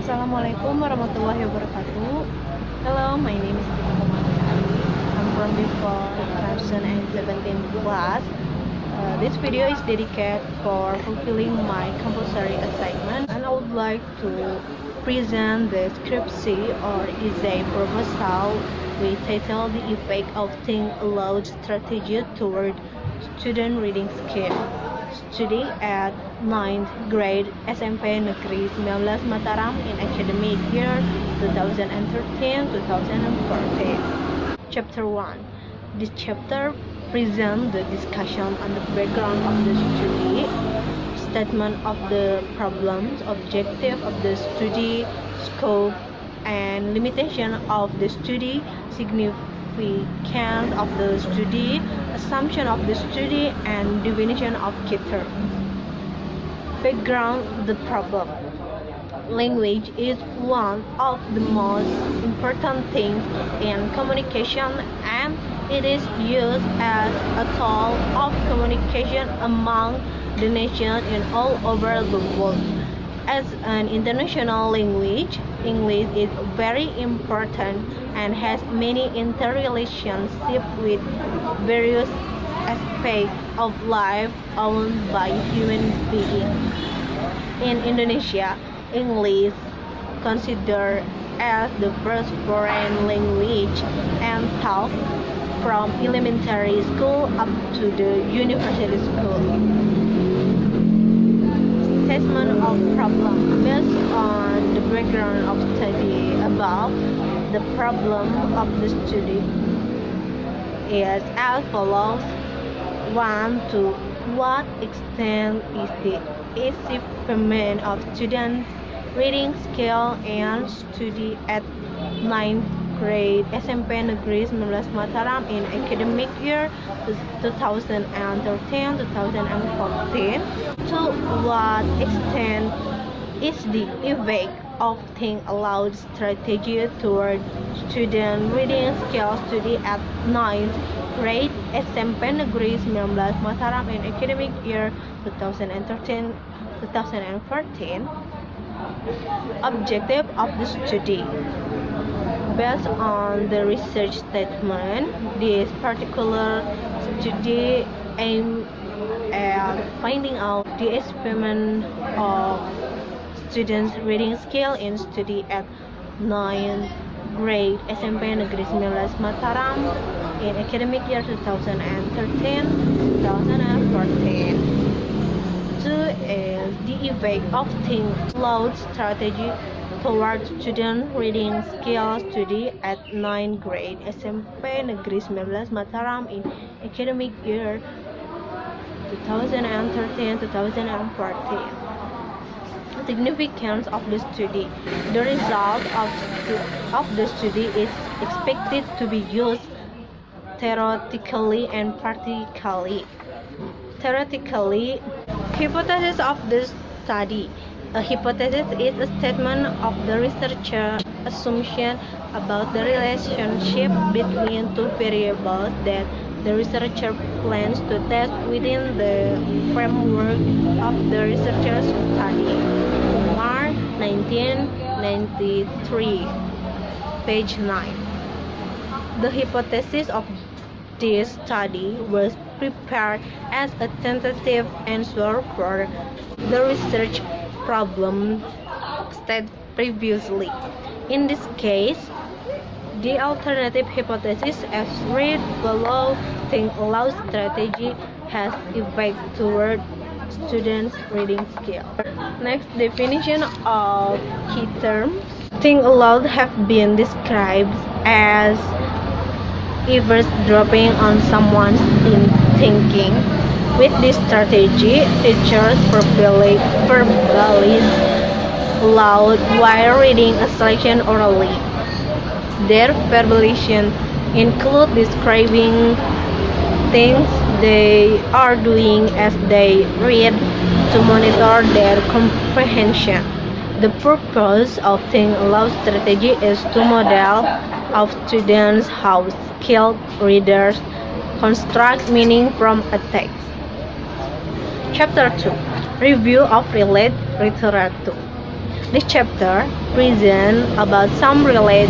Assalamualaikum warahmatullahi wabarakatuh. Hello, my name is Tika Komalasari. I'm from the 2017 class. This video is dedicated for fulfilling my compulsory assignment, and I would like to present the scriptsy or essay proposal with title The Effect of Think Aloud Strategy Toward Student Reading Skill. Study at 9th grade SMP Negeri 19 Mataram in academic year 2013-2014. Chapter 1. This chapter presents the discussion on the background of the study, statement of the problems, objective of the study, scope and limitation of the study, significance of the study, assumption of the study, and definition of key terms. Background: the problem. Language is one of the most important things in communication, and it is used as a tool of communication among the nations and all over the world. As an international language, English is very important and has many interrelationships with various aspects of life owned by human beings. In Indonesia, English considered as the first foreign language and taught from elementary school up to the university school. Statement of problem. Based on the background of study above, the problem of the study is as follows. 1. To what extent is the achievement of student reading skill and study at 9th grade SMP Negeri 19 Mataram in academic year 2013-2014? To what extent is the effect of Think Aloud strategy toward student reading skill study at 9th grade SMP Negeri 19 Mataram in academic year 2013-2014? Objective of the study. Based on the research statement, this particular study aimed at finding out the achievement of students' reading skill in study at 9th grade SMP Negeri 19 Mataram in academic year 2013-2014. 2 is the effect of Think Aloud strategy toward student reading skill study at 9th grade SMP Negeri 19 Mataram in academic year 2013-2014. Significance of the study. The result of the study is expected to be used theoretically and practically. Theoretically, hypothesis of the study. A hypothesis is a statement of the researcher's assumption about the relationship between two variables that the researcher plans to test within the framework of the researcher's study. March 1993, page 9. The hypothesis of this study was prepared as a tentative answer for the research problem stated previously. In this case, the alternative hypothesis as read below, Think Aloud strategy has effect toward students' reading skill. Next, definition of key terms. Think Aloud have been described as eavesdropping on someone's thinking. With this strategy, teachers verbalize aloud while reading a selection orally. Their verbalization include describing things they are doing as they read to monitor their comprehension. The purpose of Think Aloud strategy is to model of students how skilled readers construct meaning from a text. Chapter 2. Review of related literature. This chapter presents about some related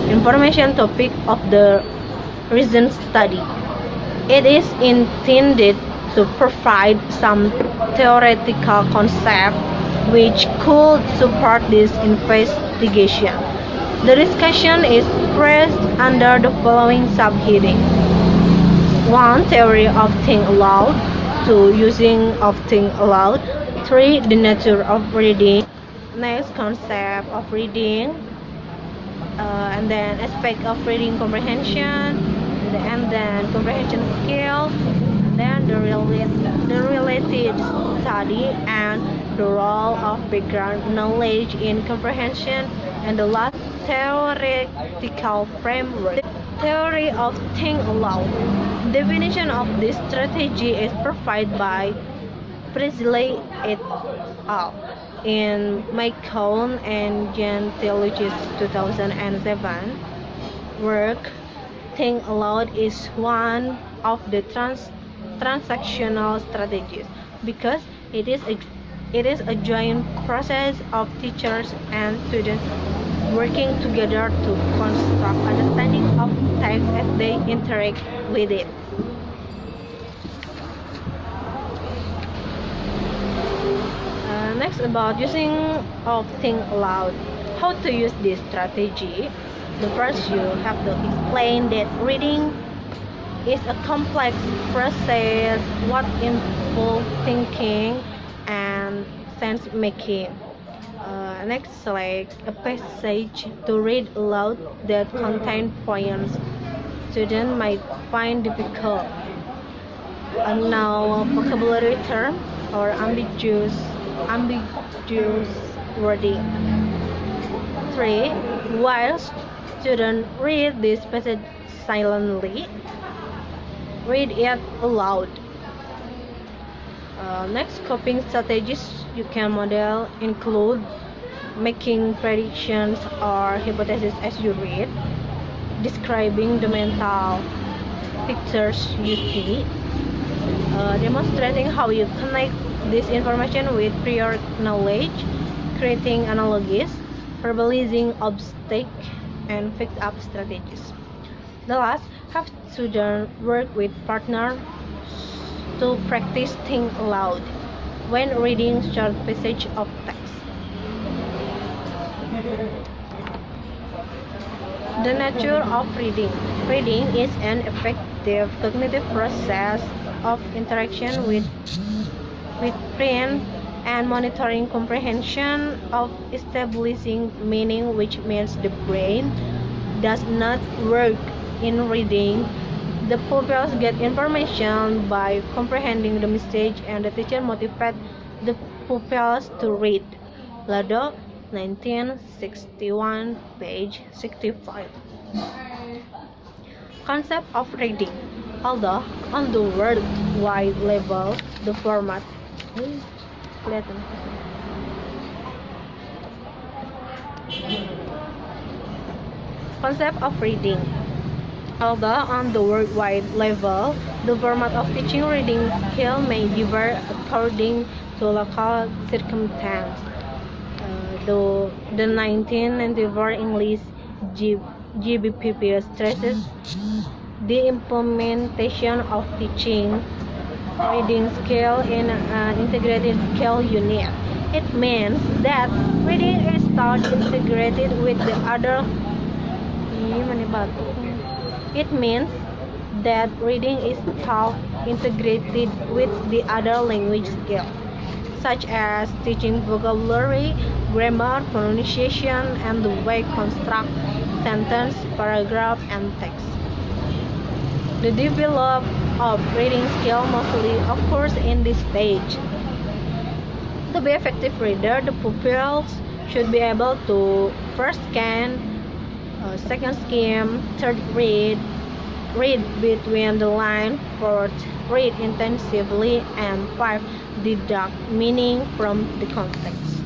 information topic of the recent study. It is intended to provide some theoretical concept which could support this investigation. The discussion is pressed under the following subheading: 1. Theory of think aloud. 2. Using of think aloud. 3. The nature of reading. Next, concept of reading, and then aspect of reading comprehension, and then comprehension skill, then the related study and the role of background knowledge in comprehension, and the last theoretical framework. Theory of think aloud. Definition of this strategy is provided by Presley et al. In Macon and Gentilici's 2007 work. Think aloud is one of the transactional strategies because it is a joint process of teachers and students working together to construct understanding of text as they interact with it. Next, about using of think aloud. How to use this strategy? The first, you have to explain that reading is a complex process what involves thinking and sense making. Next, select a passage to read aloud that contains poems students might find difficult. Now, vocabulary term or ambiguous wording. 3. While students read this passage silently, read it aloud. Next, coping strategies you can model include making predictions or hypotheses as you read, describing the mental pictures you see, demonstrating how you connect this information with prior knowledge, creating analogies, verbalizing obstacles, and fix-up strategies. The last, have students work with partners to practice think aloud when reading short passage of text. The nature of reading. Reading is an effective cognitive process of interaction with print and monitoring comprehension of establishing meaning, which means the brain does not work in reading. The pupils get information by comprehending the message, and the teacher motivates the pupils to read. Lado, 1961, page 65. Concept of reading. Although on the worldwide level, the format Concept of reading. Although on the worldwide level, the format of teaching reading skill may differ according to local circumstances. The 1994 English GBPP stresses the implementation of teaching reading skill in an integrated skill unit. It means that reading is taught integrated with the other. It means that reading is taught integrated with the other language skills, such as teaching vocabulary, grammar, pronunciation, and the way construct sentence, paragraph, and text. The development of reading skill mostly occurs in this stage. To be effective reader, the pupils should be able to first scan, second skim, third read between the lines, fourth read intensively, and 5 deduct meaning from the context.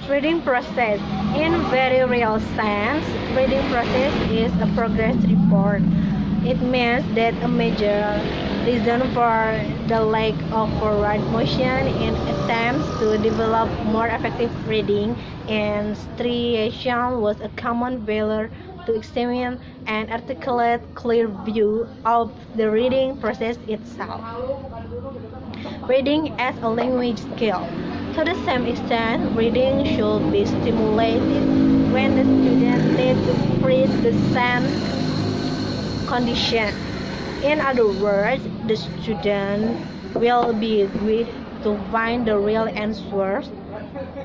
Reading process. In very real sense, reading process is a progress report. It means that a major reason for the lack of forward motion in attempts to develop more effective reading and striation was a common failure to examine and articulate clear view of the reading process itself. Reading as a language skill. To the same extent, reading should be stimulated when the student needs to read the same condition. In other words, the student will be guided to find the real answers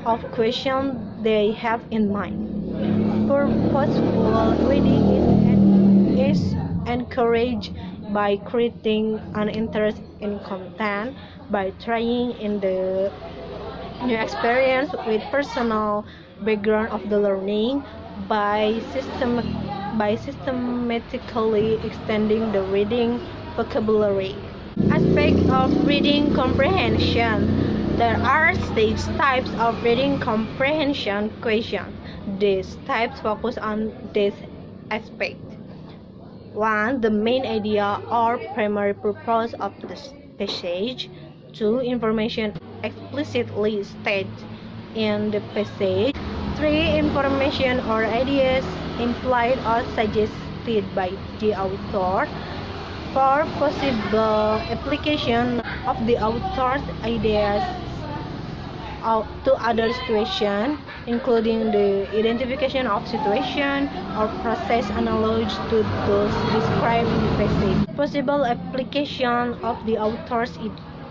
of questions they have in mind. Purposeful reading is encouraged by creating an interest in content, by trying in the new experience with personal background of the learning, by systematically extending the reading vocabulary. Aspect of reading comprehension. There are 6 types of reading comprehension questions. These types focus on this aspect. 1. The main idea or primary purpose of the passage. 2. Information explicitly stated in the passage. 3. Information or ideas implied or suggested by the author. 4. Possible application of the author's ideas to other situations, including the identification of situation or process analogous to those described in the passage. Possible application of the author's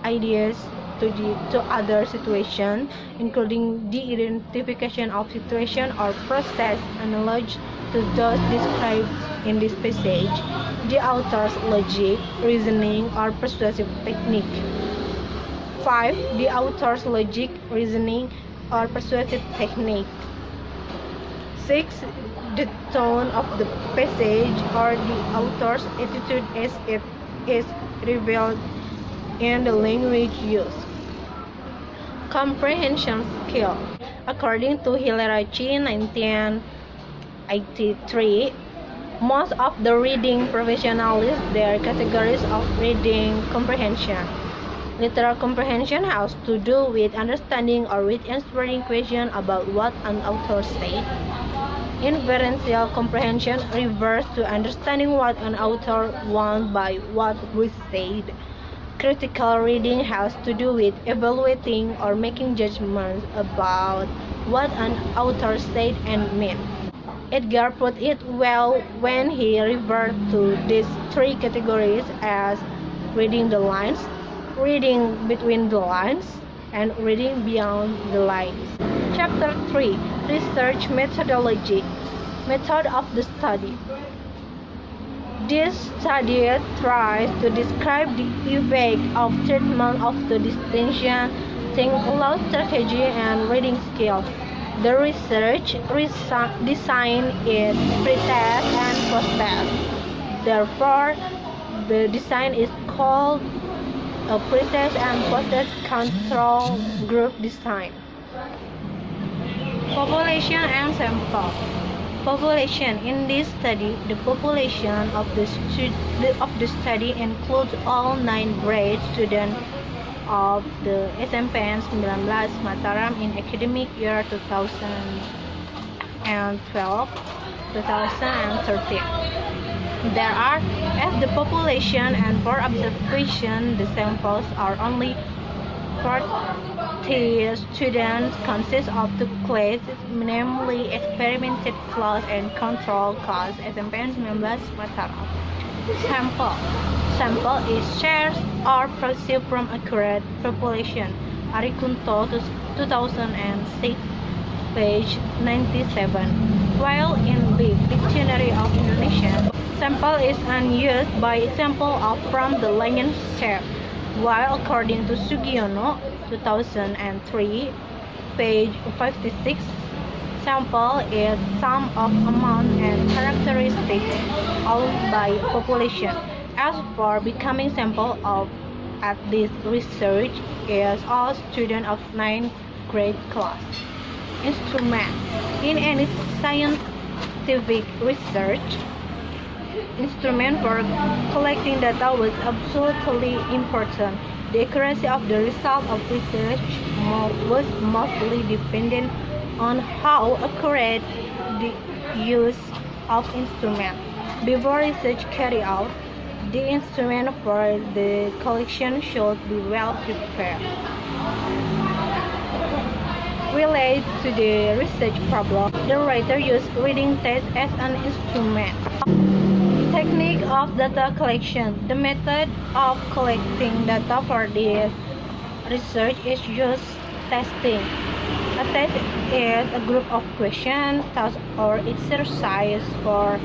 ideas to other situations, including the identification of situation or process analogous to those described in this passage. The author's logic, reasoning, or persuasive technique. 5. The author's logic, reasoning, or persuasive technique. 6. The tone of the passage or the author's attitude as it is revealed in the language used. Comprehension skill. According to Hilarachi 1983, most of the reading professionals list their categories of reading comprehension. Literal comprehension has to do with understanding or with answering questions about what an author said. Inferential comprehension refers to understanding what an author wants by what was said. Critical reading has to do with evaluating or making judgments about what an author said and meant. Edgar put it well when he referred to these 3 categories as reading the lines, reading between the lines, and reading beyond the lines. Chapter 3. Research Methodology. Method of the study. This study tries to describe the effect of treatment of the distinction, think aloud strategy, and reading skill. The research design is pre-test and post-test. Therefore, the design is called a pre-test and post-test control group design. Population and sample. Population. In this study, the population of the study includes all 9th grade students of the SMPN 19 Mataram in academic year 2012-2013. There are as the population, and for observation the samples are only 40 students consist of 2 classes, namely experimented class and control class, SMPN 19 Mataram. Sample is shares or perceived from accurate population. Arikunto 2006, page 97. While in Big Dictionary of Indonesia, sample is unused by example of from the lion shape, while according to Sugiono 2003, page 56, sample is sum of amount and characteristics owned by population. As for becoming sample of at this research is all students of 9th grade class. Instrument. In any scientific research, instrument for collecting data was absolutely important. The accuracy of the result of research was mostly dependent on how accurate the use of instrument. Before research carried out, the instrument for the collection should be well prepared. Related to the research problem, the writer used reading tests as an instrument. Technique of data collection. The method of collecting data for this research is just testing. A test is a group of questions, tasks, or exercise for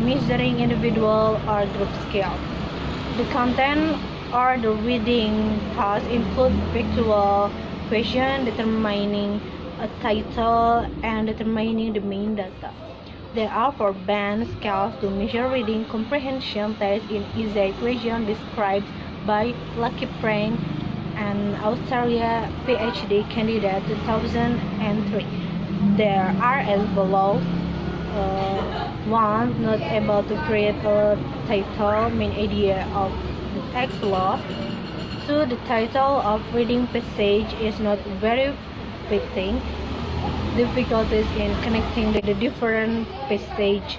measuring individual or group skill. The content or the reading tasks include factual questions determining a title and determining the main data. There are 4 band scales to measure reading comprehension tests in essay question described by Lucky Prank, an Australia PhD candidate 2003. There are as follows. 1. Not able to create a title, main idea of the text lost. 2. The title of reading passage is not very fitting. Difficulties in connecting the different passage.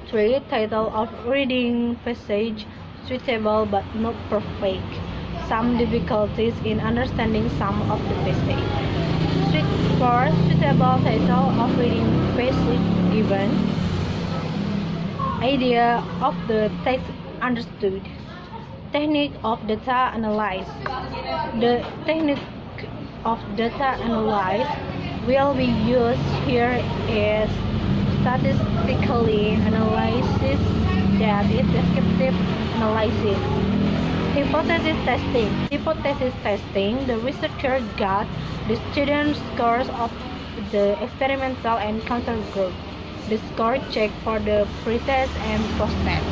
3. Title of reading passage suitable but not perfect. Some difficulties in understanding some of the passage. 4. Suitable title of reading passage given. Idea of the text understood. Technique of data analysis. The technique of data analysis will be used here is statistically analysis, that is descriptive analysis. Hypothesis testing. Hypothesis testing, the researcher got the student scores of the experimental and control group. The score checked for the pre-test and post-test.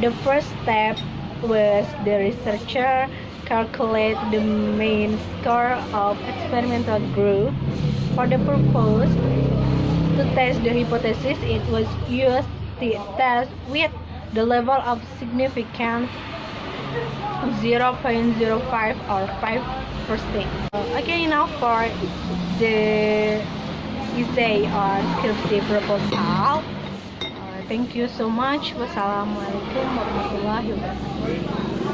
The first step was the researcher calculate the mean score of experimental group. For the purpose to test the hypothesis, it was used to test with the level of significance 0.05 or 5%. Okay, now for the essay or scripsi proposal. Thank you so much. Wassalamualaikum warahmatullahi wabarakatuh.